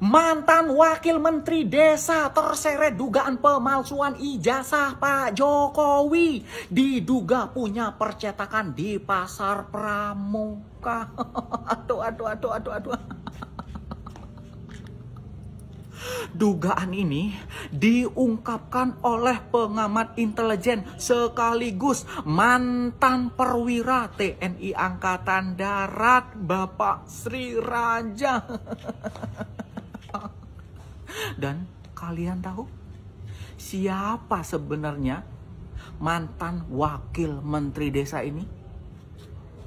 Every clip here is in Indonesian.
Mantan Wakil Menteri Desa terseret dugaan pemalsuan ijazah Pak Jokowi. Diduga punya percetakan di Pasar Pramuka. Aduh. Dugaan ini diungkapkan oleh pengamat intelijen sekaligus mantan perwira TNI Angkatan Darat Bapak Sri Raja. Dan kalian tahu siapa sebenarnya mantan wakil menteri desa ini?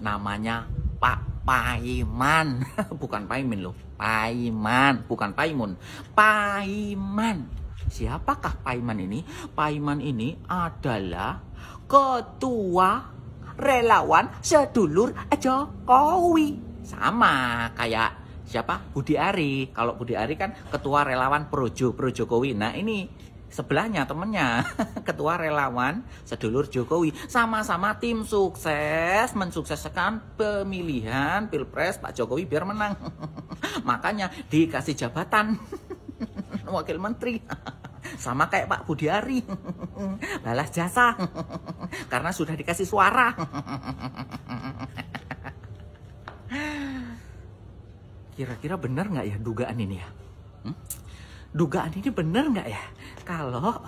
Namanya Pak Paiman. Bukan Paimin loh. Paiman, bukan Paimun. Paiman. Siapakah Paiman ini? Paiman ini adalah ketua relawan sedulur Jokowi. Sama kayak siapa? Budi Ari. Kalau Budi Ari kan ketua relawan pro Jokowi. Nah ini sebelahnya temennya ketua relawan sedulur Jokowi, sama-sama tim sukses mensukseskan pemilihan pilpres Pak Jokowi biar menang. Makanya dikasih jabatan wakil menteri sama kayak Pak Budi Ari. Balas jasa karena sudah dikasih suara. Kira-kira benar nggak ya dugaan ini ya? Dugaan ini benar nggak ya? Kalau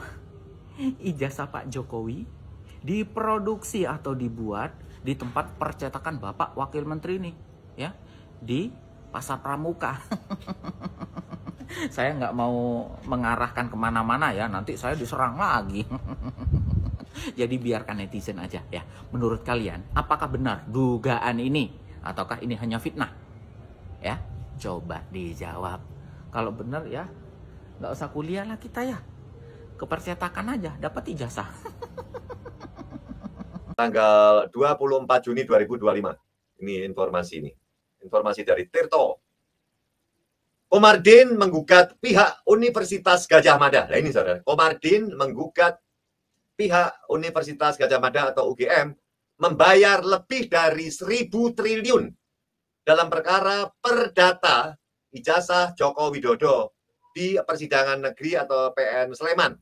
ijazah Pak Jokowi diproduksi atau dibuat di tempat percetakan Bapak Wakil Menteri ini, ya, di Pasar Pramuka. Saya nggak mau mengarahkan kemana-mana ya, nanti saya diserang lagi. Jadi biarkan netizen aja ya. Menurut kalian, apakah benar dugaan ini ataukah ini hanya fitnah? Ya, coba dijawab. Kalau benar ya, nggak usah kuliah lah kita ya. Kepercetakan aja, dapat ijazah. Tanggal 24 Juni 2025. Ini informasi ini. Informasi dari Tirto. Komardin menggugat pihak Universitas Gadjah Mada. Nah ini saudara, Komardin menggugat pihak Universitas Gadjah Mada atau UGM membayar lebih dari 1.000 triliun dalam perkara perdata ijazah Joko Widodo di Persidangan Negeri atau PN Sleman.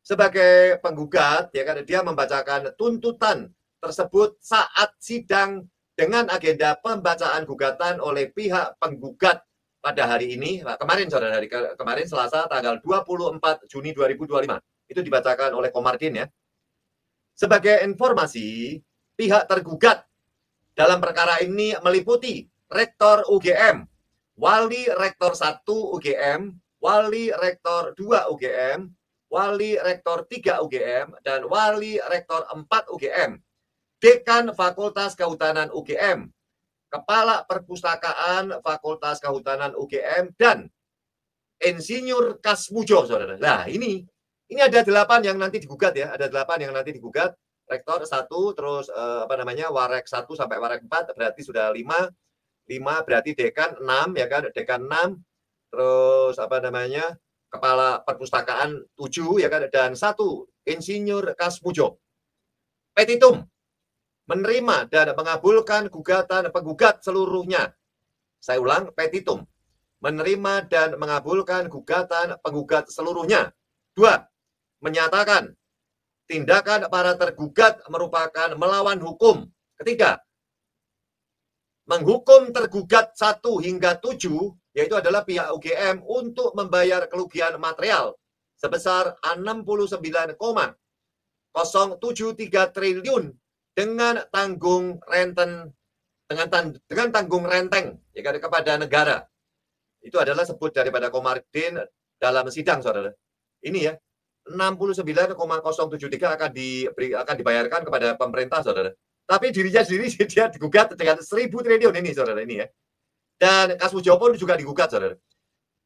Sebagai penggugat, ya kan, dia membacakan tuntutan tersebut saat sidang dengan agenda pembacaan gugatan oleh pihak penggugat pada hari ini, kemarin saudara, hari kemarin Selasa tanggal 24 Juni 2025. Itu dibacakan oleh Komardin ya. Sebagai informasi, pihak tergugat dalam perkara ini meliputi Rektor UGM, Wali Rektor 1 UGM, Wali Rektor 2 UGM, Wali Rektor 3 UGM, dan Wali Rektor 4 UGM, Dekan Fakultas Kehutanan UGM, Kepala Perpustakaan Fakultas Kehutanan UGM, dan Insinyur Kasmujo, saudara. Nah, ini ada 8 yang nanti digugat ya, ada 8 yang nanti digugat. Rektor 1, terus Warek 1 sampai Warek 4, berarti sudah 5 berarti dekan 6 ya kan, dekan 6, terus Kepala Perpustakaan 7 ya kan, dan 1 Insinyur Kasmujo. Petitum menerima dan mengabulkan gugatan penggugat seluruhnya. Saya ulang, petitum menerima dan mengabulkan gugatan penggugat seluruhnya. 2. Menyatakan tindakan para tergugat merupakan melawan hukum. Ketiga, menghukum tergugat 1 hingga 7, yaitu adalah pihak UGM untuk membayar kerugian material sebesar 69,073 triliun dengan tanggung renteng ya, kepada negara. Itu adalah sebut daripada Komardin dalam sidang, saudara. Ini ya, 69,073 akan dibayarkan kepada pemerintah, saudara. Tapi dirinya sendiri dia digugat dengan 1.000 triliun ini, saudara, ini ya. Dan Kasmujo pun juga digugat, saudara.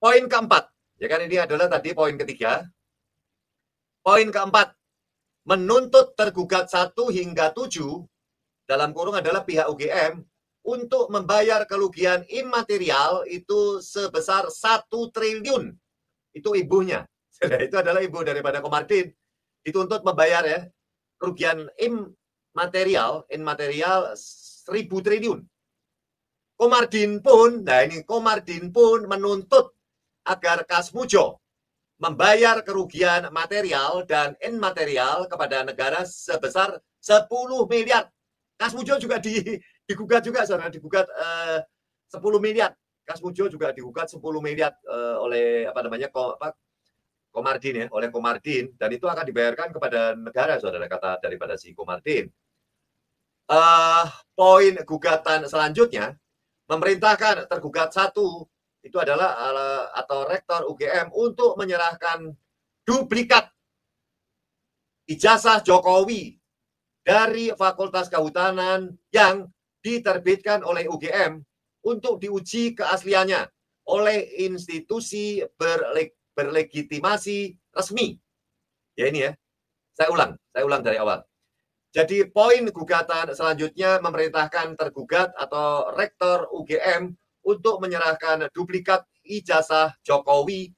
Poin keempat, ya kan, ini adalah tadi poin ketiga. Poin keempat, menuntut tergugat 1 hingga 7, dalam kurung adalah pihak UGM, untuk membayar kerugian imaterial itu sebesar 1 triliun. Itu ibunya. Itu adalah ibu daripada Komardin. Dituntut membayar ya, kerugian imaterial 1.000 triliun. Komardin pun menuntut agar Kasmujo membayar kerugian material dan immaterial kepada negara sebesar 10 miliar. Kasmujo juga digugat juga, saudara, digugat 10 miliar. Kasmujo juga digugat 10 miliar oleh Komardin ya, oleh Komardin, dan itu akan dibayarkan kepada negara, saudara, kata daripada si Komardin. Poin gugatan selanjutnya memerintahkan tergugat satu itu adalah atau rektor UGM untuk menyerahkan duplikat ijazah Jokowi dari Fakultas Kehutanan yang diterbitkan oleh UGM untuk diuji keasliannya oleh institusi berlegitimasi resmi. Ya ini ya, saya ulang dari awal. Jadi poin gugatan selanjutnya memerintahkan tergugat atau rektor UGM untuk menyerahkan duplikat ijazah Jokowi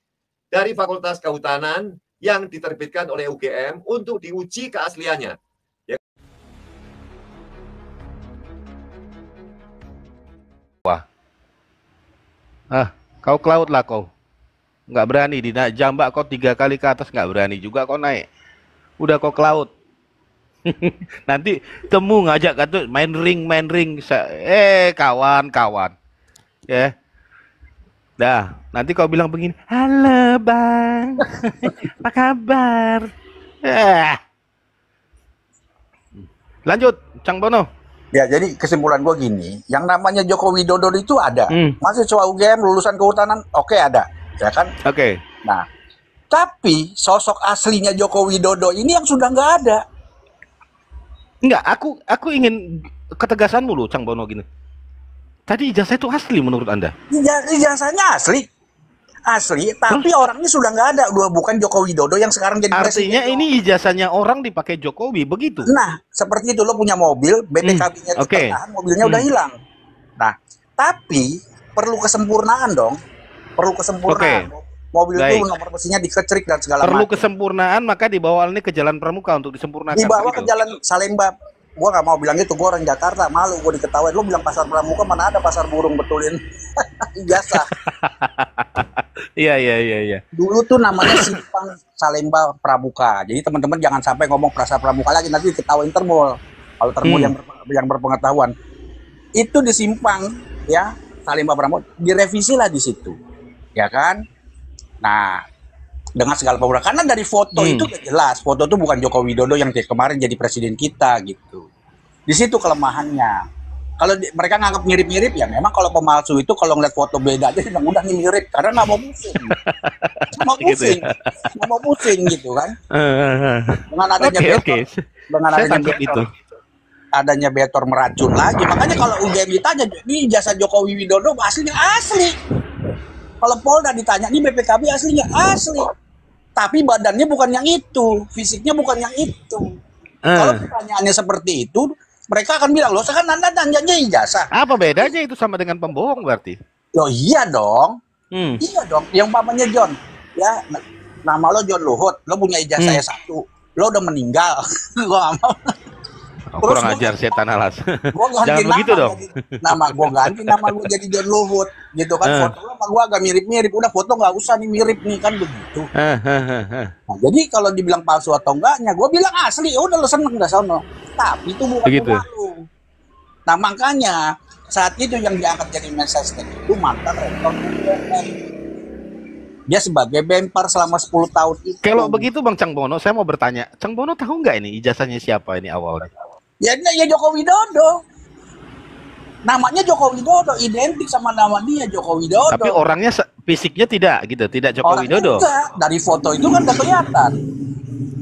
dari Fakultas Kehutanan yang diterbitkan oleh UGM untuk diuji keasliannya. Wah, kau ke laut lah kau. Nggak berani di jambak kau 3 kali ke atas, nggak berani juga kau naik. Udah kau ke laut. Nanti temu ngajak katut main ring. Kawan. Ya. Dah, nanti kau bilang begini, halo bang, apa kabar? Lanjut, Cang Bono. Ya, jadi kesimpulan gue gini, yang namanya Joko Widodo itu ada. Mahasiswa UGM lulusan kehutanan, oke ada. Ya kan? Oke. Nah, tapi sosok aslinya Joko Widodo ini yang sudah nggak ada. Enggak, aku ingin ketegasanmu loh, Cang Bono gini. Tadi ijazah itu asli menurut Anda? Ijazahnya asli, tapi orangnya sudah nggak ada. Bukan Joko Widodo yang sekarang jadi presiden. Artinya ini ijazahnya orang dipakai Jokowi, begitu? Nah, seperti itu, lo punya mobil, BPKB-nya tertahan, mobilnya udah hilang. Nah, tapi perlu kesempurnaan dong. Perlu kesempurnaan. Mobil itu nomor mesinnya dikecrik dan segala macam. Perlu kesempurnaan, maka dibawa ini ke Jalan Pramuka untuk disempurnakan. Dibawa ke Jalan Salemba. Gua nggak mau bilang itu, gua orang Jakarta, malu gua diketawain. Lu bilang pasar Pramuka, mana ada pasar burung betulin ijazah. Iya. Dulu tuh namanya Simpang Salemba Pramuka. Jadi teman-teman jangan sampai ngomong pasar Pramuka lagi, nanti diketawain Termul. Kalau Termul yang berpengetahuan. Itu di Simpang ya, Salemba Pramuka, direvisi lah di situ. Ya kan? Nah, dengan segala pemurah, karena dari foto itu udah jelas, foto itu bukan Joko Widodo yang kemarin jadi presiden kita gitu. Di situ kelemahannya. Kalau mereka nganggap mirip-mirip, ya memang kalau pemalsu itu kalau ngeliat foto beda aja udah nih mirip, karena nggak mau pusing. Nggak mau pusing gitu kan. Dengan adanya adanya Betor meracun lagi. Makanya kalau UGM ditanya, ini ijazah Jokowi Widodo aslinya asli. Kalau Polda ditanya, ini BPKB aslinya asli. Tapi badannya bukan yang itu, fisiknya bukan yang itu. Kalau pertanyaannya seperti itu, mereka akan bilang, loh, sekarang Anda tanyanya ijazah. Apa bedanya itu sama dengan pembohong berarti? Loh iya dong. Iya dong. Yang umpamanya John, ya nama lo John Luhut, lo punya ijazah S1, lo udah meninggal. Gua nggak mau. Kurang ajar setan alas. Jangan begitu dong. Gue ganti nama gue jadi John Luhut, gitu kan. Foto lo sama gue agak mirip-mirip. Udah foto nggak usah nih mirip nih kan begitu. Nah, jadi kalau dibilang palsu atau enggaknya, gue bilang asli. Udah lo seneng dah sono. Tapi itu bukan malu. Nah makanya saat itu yang diangkat jadi Mensesnek itu mantan rektor UGM. Dia sebagai bempar selama 10 tahun itu. Kalau begitu Bang Cang Bono, saya mau bertanya, Cang Bono tahu nggak ini ijazahnya siapa ini awalnya? Ya Joko Widodo. Namanya Joko Widodo, identik sama nama dia Joko Widodo. Tapi orangnya fisiknya tidak gitu, tidak Joko Widodo. Enggak. Dari foto itu kan udah kelihatan.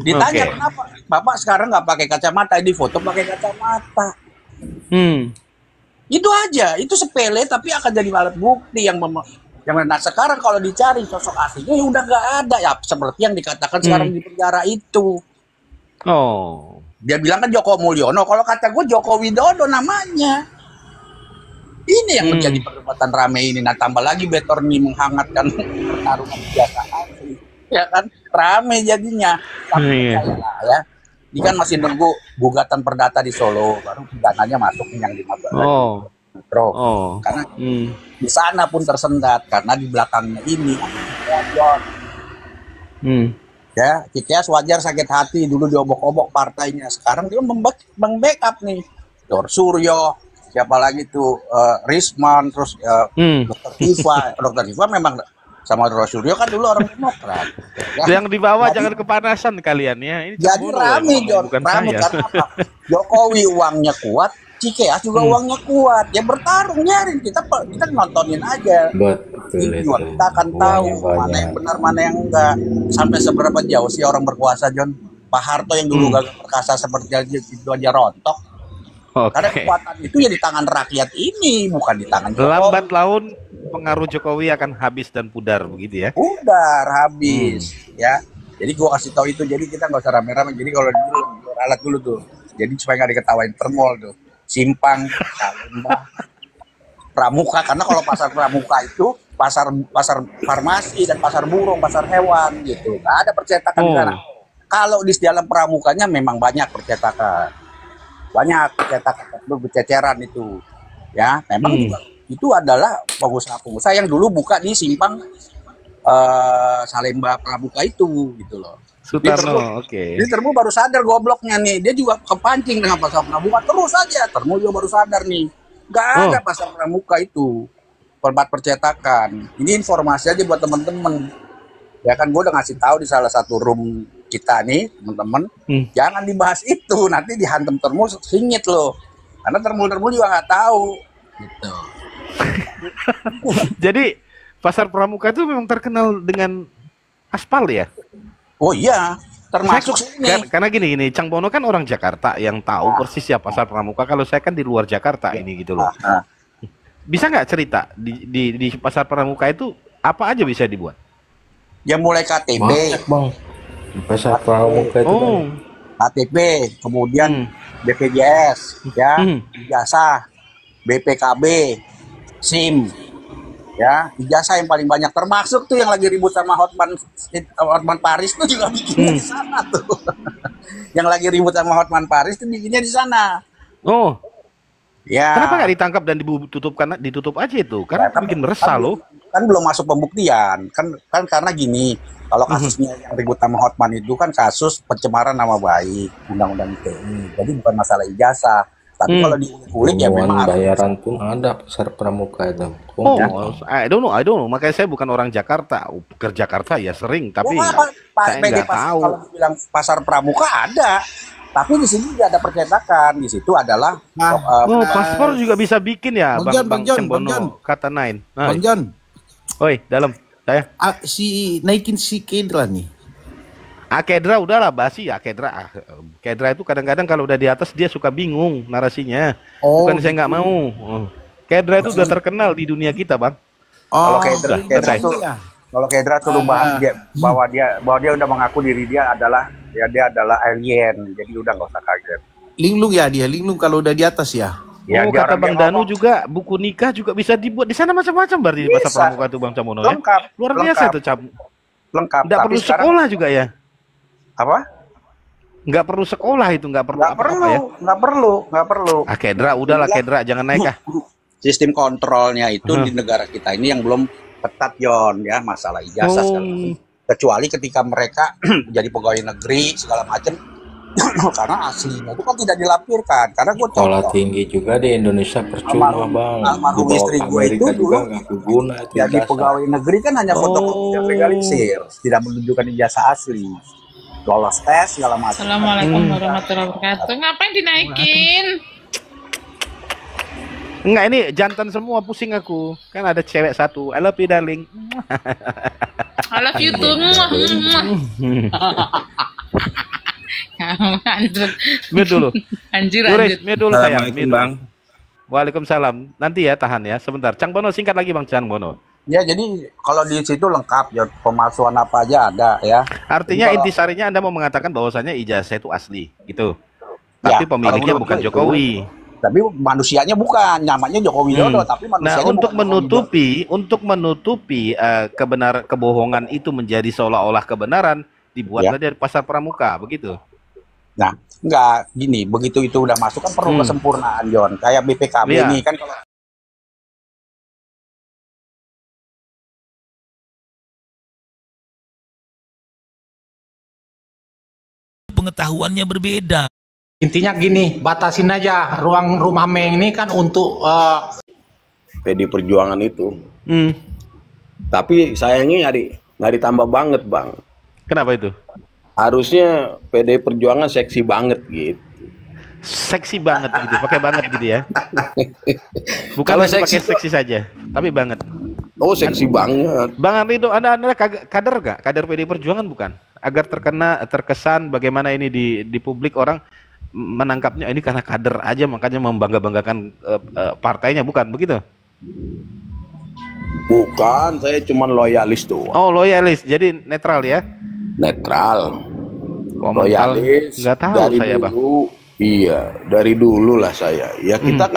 Ditanya kenapa Bapak sekarang nggak pakai kacamata, di foto pakai kacamata. Itu aja, itu sepele tapi akan jadi alat bukti yang nah sekarang kalau dicari sosok aslinya ya udah nggak ada ya, seperti yang dikatakan sekarang di penjara itu. Dia bilang kan Joko Mulyono, kalau kata gue Joko Widodo namanya. Ini yang menjadi perdebatan rame ini. Nah tambah lagi Betor nih menghangatkan pertarungan ijazah asli, ya kan rame jadinya. Tapi ya. Ini kan masih nunggu gugatan perdata di Solo, baru pidananya masuk yang 15 Metro. Karena di sana pun tersendat karena di belakangnya ini John. Hmm. Ya, Cikeas wajar sakit hati dulu diobok-obok partainya. Sekarang dia membackup nih. Dor Suryo, siapa lagi tuh Risman, terus Dokter Tifa. Dokter Tifa memang sama Dor Suryo kan dulu orang Demokrat. Ya. Yang di bawah Jadi- jangan kepanasan kalian ya. Ini Jadi Cangbono rame yang ngomong, John, bukan rame saya. karena apa? Jokowi uangnya kuat, Cikeas juga uangnya kuat. Ya bertarung nyarin kita nontonin aja. Betul Ini itu. juga kita akan tahu Uangnya mana banyak. yang benar mana yang enggak. Sampai seberapa jauh sih orang berkuasa John? Pak Harto yang dulu gagal perkasa seperti itu aja rontok. Karena Oke. kekuatan itu ya di tangan rakyat ini, bukan di tangan Jokowi. Lambat laun pengaruh Jokowi akan habis dan pudar begitu ya. Udah habis ya. Jadi gua kasih tahu itu. Jadi kita nggak usah rame-rame. Jadi kalau dulu alat dulu tuh. Jadi supaya nggak diketawain termol tuh. Simpang, Salemba, Pramuka. Karena kalau pasar Pramuka itu pasar farmasi dan pasar burung, pasar hewan gitu. Nggak ada percetakan di sana. Kalau di dalam Pramukanya memang banyak percetakan. Banyak percetakan itu berceceran itu. Ya, memang juga itu adalah pengusaha-pengusaha yang dulu buka di simpang Salemba Pramuka itu gitu loh. Sutarno, oke. Jadi Termu baru sadar gobloknya nih. Dia juga kepancing dengan pasar Pramuka terus aja. Termu juga baru sadar nih. Gak ada pasar Pramuka itu. Tempat percetakan. Ini informasi aja buat teman-teman. Ya kan gue udah ngasih tahu di salah satu room kita nih, teman-teman. Jangan dibahas itu. Nanti dihantam Termu singit loh. Karena Termu juga nggak tahu. Gitu. Jadi pasar Pramuka itu memang terkenal dengan aspal ya. Oh iya, termasuk sini. Karena gini, Cangbono kan orang Jakarta yang tahu persis ya pasar Pramuka. Kalau saya kan di luar Jakarta ini gitu loh. Bisa nggak cerita di pasar Pramuka itu apa aja bisa dibuat? Ya mulai KTP, Banyak bang. Pasar Pramuka itu kan. KTP, kemudian BPJS, ya, ijazah, BPKB, SIM, ya, ijazah yang paling banyak termasuk tuh yang lagi ribut sama Hotman Paris tuh juga bikinnya di sana tuh. Yang lagi ribut sama Hotman Paris tuh bikinnya di sana. Oh, Ya. kenapa nggak ditangkap dan ditutup aja itu? Karena Ya, bikin meresah loh. Kan belum masuk pembuktian. Kan karena gini, kalau kasusnya yang ribut sama Hotman itu kan kasus pencemaran nama baik, undang-undang ITE. Jadi bukan masalah ijazah. Tapi kalau diulik ya memang Temuan bayaran pun ada pasar Pramuka itu. Oh, I don't know. Makanya saya bukan orang Jakarta. Ke Jakarta ya sering, tapi saya nggak tahu. Kalau bilang pasar Pramuka ada, tapi di sini tidak ada percetakan. Di situ adalah Oh, paspor juga bisa bikin ya, Bang John, Cangbono, kata Nine. Bang John, Oi, dalam saya. naikin si Kendra nih. Kedra udahlah basi ya Kedra. Kedra itu kadang-kadang kalau udah di atas dia suka bingung narasinya. Oh, Bukan saya nggak mau. Kedra itu udah terkenal di dunia kita, Bang. kalau Oh, Kedra selesai. tuh, kalau Kedra tuh bahas dia bahwa dia udah mengaku diri dia adalah alien. Jadi udah nggak usah kaget. linglung ya dia, linglung kalau udah di atas ya. Ya, Oh, dia kata orang Bang yang Danu ngomong. juga buku nikah juga bisa dibuat di sana macam-macam berarti di pasar Bisa. Pramuka tuh Bang Cangbono ya. Lengkap, Luar biasa lengkap. tuh, Cam. Lengkap. Nggak Tapi perlu sekarang sekolah juga ya. apa? Nggak perlu sekolah itu, nggak perlu Nggak apa-apa perlu, ya. nggak perlu. Kedra udahlah Kedra jangan naik ah. Sistem kontrolnya itu di negara kita ini yang belum ketat Yon ya, masalah ijazah segala macam. Kecuali ketika mereka jadi pegawai negeri segala macam karena aslinya itu kan tidak dilampirkan. Karena gue Sekolah contoh tinggi juga di Indonesia percuma bang. almarhum Dibawa istri ke gue Amerika itu juga dulu nggak berguna itu jadi ijazah. pegawai negeri kan hanya fotokopi yang legalisir, tidak menunjukkan ijazah asli. Lolos tes segala macam. Assalamualaikum warahmatullahi wabarakatuh. Ngapain dinaikin? Enggak, ini jantan semua pusing aku. Kan ada cewek satu. I love you darling. I love you too. Anjir, Mute dulu. anjir, Turis, anjir. mute dulu sayang. Assalamualaikum, Mute. Bang. Waalaikumsalam. Nanti ya tahan ya sebentar. Cangbono singkat lagi Bang Cangbono. Ya jadi kalau di situ lengkap ya, pemalsuan apa aja ada ya. Artinya Jadi kalau- intisarinya Anda mau mengatakan bahwasanya ijazah itu asli gitu. Ya, Tapi pemiliknya kalau bukan menurut Jokowi. Tapi manusianya bukan, namanya Joko Widodo, tapi Nah, manusianya untuk bukan Joko Widodo. menutupi kebohongan itu menjadi seolah-olah kebenaran, dibuatlah dari pasar Pramuka, begitu. Nah, enggak gini, begitu itu udah masuk kan perlu kesempurnaan, Jon. Kayak BPKB Iya. nih kan kalau pengetahuannya berbeda. Intinya gini, batasin aja ruang rumah Meng ini kan untuk PD Perjuangan itu. Tapi sayangnya nggak ditambah banget, Bang. Kenapa itu? Harusnya PD Perjuangan seksi banget gitu. Seksi banget gitu, pakai banget gitu ya. Bukan Kalau hanya seksi pakai seksi saja, tapi banget. Oh, seksi banget. Bang Arindo, Anda kader gak? Kader PD Perjuangan bukan? Agar terkesan bagaimana ini di publik orang menangkapnya ini karena kader aja makanya membangga-banggakan partainya, bukan begitu? Bukan, saya cuma loyalis tuh. Oh, loyalis, jadi netral ya? Netral. Oh, loyalis. Nggak tahu dari saya, Bang. dulu, iya, dari dulu lah saya. Ya kita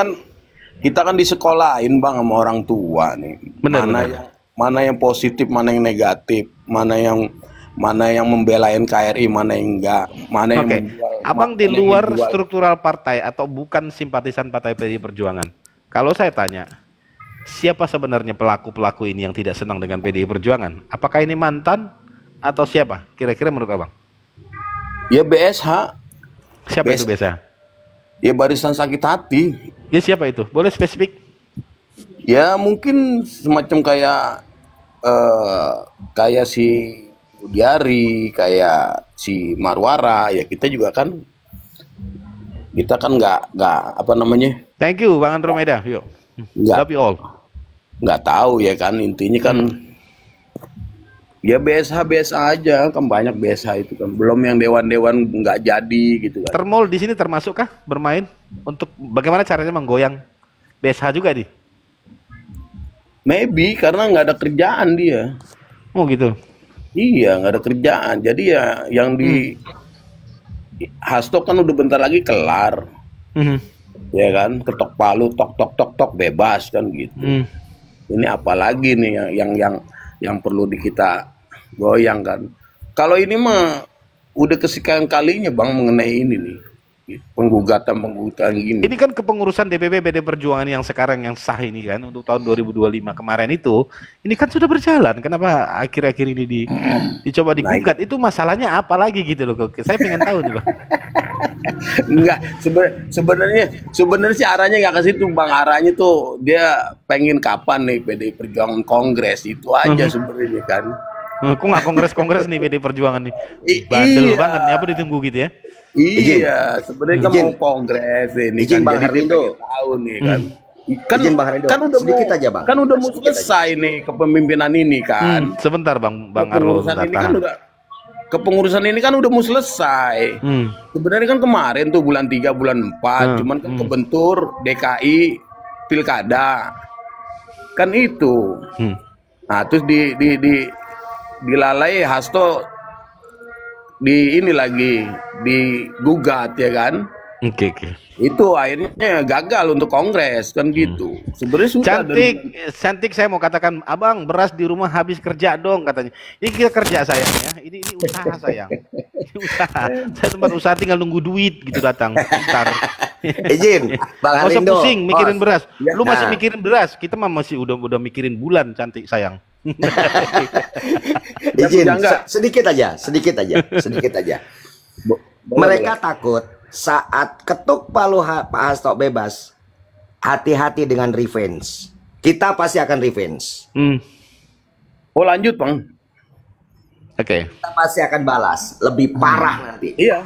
kan disekolahin, Bang, sama orang tua nih. Mana yang positif, mana yang negatif, mana yang membela NKRI, mana yang enggak, mana yang menjual. Abang di luar struktural partai atau bukan simpatisan partai PD Perjuangan. Kalau saya tanya, siapa sebenarnya pelaku-pelaku ini yang tidak senang dengan PDI Perjuangan? Apakah ini mantan atau siapa? Kira-kira menurut Abang? Ya BSH. Siapa itu BSH? Ya Barisan Sakit Hati. Ya siapa itu? Boleh spesifik? Ya mungkin semacam kayak si Budiari, kayak si Marwara. Ya kita kan nggak apa namanya? Thank you Bang Andromeda. Yuk. Love you all. Nggak tahu ya kan, intinya kan ya BSH aja, kan banyak BSH itu kan, belum yang dewan-dewan nggak jadi gitu kan. Termol di sini termasukkah bermain untuk bagaimana caranya menggoyang BSH juga di? Maybe karena nggak ada kerjaan dia. Oh gitu. Iya, nggak ada kerjaan, jadi ya yang di Hasto kan udah bentar lagi kelar. Ya kan, ketok palu, tok bebas kan gitu. Ini apalagi nih yang perlu kita goyang kan. Kalau ini mah udah kesekian kalinya Bang mengenai ini nih, penggugatan gini. Ini kan kepengurusan DPP PD Perjuangan yang sekarang yang sah ini kan untuk tahun 2025 kemarin itu, ini kan sudah berjalan. Kenapa akhir-akhir ini dicoba digugat? Itu masalahnya apa lagi gitu loh? Saya pengen tahu nih Bang. Enggak, sebenarnya sih arahnya nggak ke situ Bang. Arahnya tuh dia pengen kapan nih PDI Perjuangan kongres, itu aja sebenarnya kan. Kok nggak kongres nih PDI Perjuangan nih? Bandel banget nih, apa ditunggu gitu ya? Iya, sebenarnya kan mau kongres ini kan. Bang Harindo tahu nih kan. Bang Harindo, sedikit aja Bang. Kan udah mau selesai nih kepemimpinan ini kan. Sebentar Bang Arlo, kepengurusan ini kan udah mau selesai. Sebenarnya kan kemarin tuh bulan 3, bulan 4, cuman kan kebentur DKI pilkada. Kan itu. Nah, terus dilalai Hasto ini lagi digugat ya kan. Oke. Itu akhirnya gagal untuk kongres kan gitu. Sebenarnya sudah cantik saya mau katakan, Abang beras di rumah habis kerja dong katanya. Ini kita kerja sayang ya. Ini usaha sayang. Ini usaha. Saya tempat usaha tinggal nunggu duit gitu datang. Bentar. Izin, Bang Harindo. Nggak usah pusing mikirin beras. Lu masih mikirin beras, kita mah masih udah mikirin bulan cantik sayang. Izin, sedikit aja. Mereka takut saat ketuk palu Pak Hasto bebas, hati-hati dengan revenge. Kita pasti akan revenge. Oh lanjut Bang. Oke. Kita pasti akan balas, lebih parah nanti. Iya.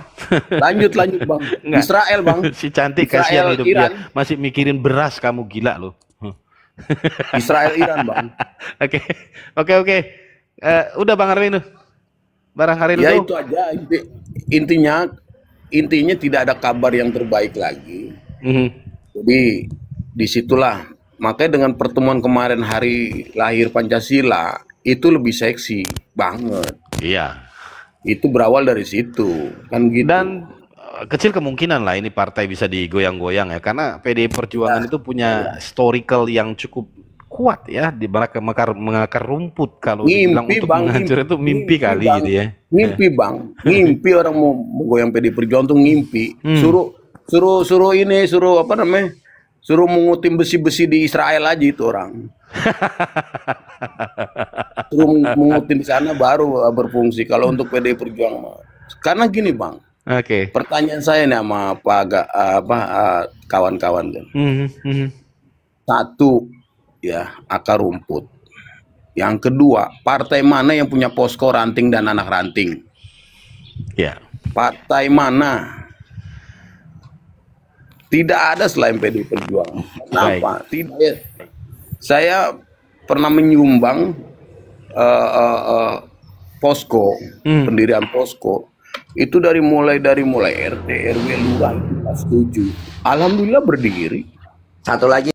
Lanjut Bang. Israel Bang. Si cantik kasihan hidup dia, masih mikirin beras, kamu gila loh. Israel Iran Bang. Oke. Udah Bang Arwin barang hari ya itu aja intinya tidak ada kabar yang terbaik lagi. Jadi disitulah makanya dengan pertemuan kemarin hari lahir Pancasila itu lebih seksi banget. Iya. Itu berawal dari situ kan gitu. Dan kecil kemungkinan lah ini partai bisa digoyang-goyang ya, karena PDI Perjuangan itu punya historical yang cukup kuat ya, di mengakar rumput. Kalau dibilang untuk menghancur itu mimpi kali bang, gitu ya. Ngimpi Bang, ngimpi orang mau goyang PDI Perjuangan tuh ngimpi. Suruh apa namanya? Suruh mengutim besi-besi di Israel aja itu orang. Suruh mengutim di sana baru berfungsi kalau untuk PDI Perjuangan. Karena gini Bang, Oke. Pertanyaan saya nih sama kawan-kawan kan. Satu, ya akar rumput. Yang kedua, partai mana yang punya posko ranting dan anak ranting? Ya. Partai mana? Tidak ada selain PDI Perjuangan. Kenapa? Tidak. Ya. Saya pernah menyumbang posko, pendirian posko. Itu mulai RT, RW, lurah, setuju. Alhamdulillah berdiri. Satu lagi